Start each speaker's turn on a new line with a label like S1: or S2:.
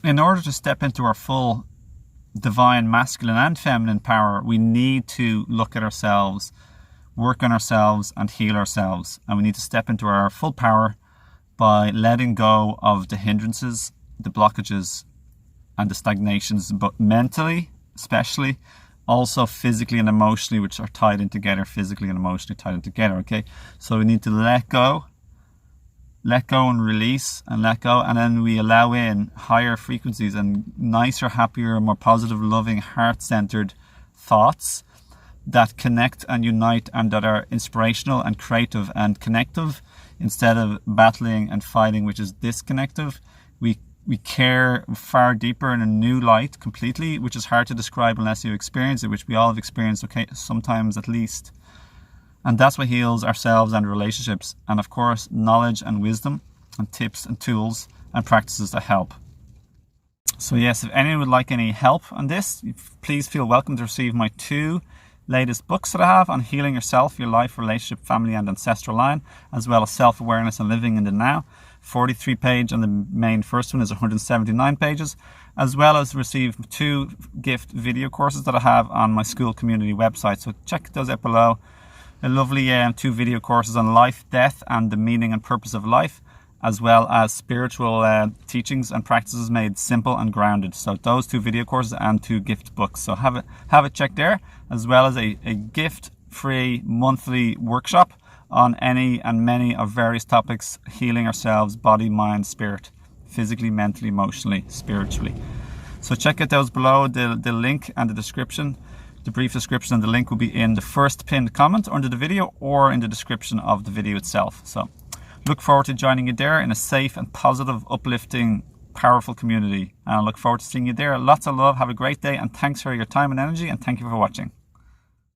S1: in order to step into our full divine masculine and feminine power, we need to look at ourselves, work on ourselves and heal ourselves. And we need to step into our full power by letting go of the hindrances, the blockages and the stagnations, but mentally, especially, also physically and emotionally, which are tied in together, physically and emotionally tied in together, okay? So we need to let go and release and let go, and then we allow in higher frequencies and nicer, happier, more positive, loving, heart-centered thoughts that connect and unite and that are inspirational and creative and connective, instead of battling and fighting, which is disconnective. We care far deeper in a new light completely, which is hard to describe unless you experience it, which we all have experienced, okay, sometimes at least. And that's what heals ourselves and relationships. And of course, knowledge and wisdom and tips and tools and practices that help. So yes, if anyone would like any help on this, please feel welcome to receive my 2 latest books that I have on healing yourself, your life, relationship, family and ancestral line, as well as self-awareness and living in the now. 43 page, and the main first one is 179 pages, as well as receive 2 gift video courses that I have on my school community website. So check those out below. A lovely 2 video courses on life, death and the meaning and purpose of life, as well as spiritual teachings and practices made simple and grounded. So those 2 video courses and 2 gift books. So have it checked there, as well as a gift-free monthly workshop on any and many of various topics, healing ourselves, body, mind, spirit, physically, mentally, emotionally, spiritually. So check out those below, the link and the description. The brief description and the link will be in the first pinned comment under the video or in the description of the video itself. So look forward to joining you there in a safe and positive, uplifting, powerful community. And I look forward to seeing you there. Lots of love. Have a great day. And thanks for your time and energy. And thank you for watching.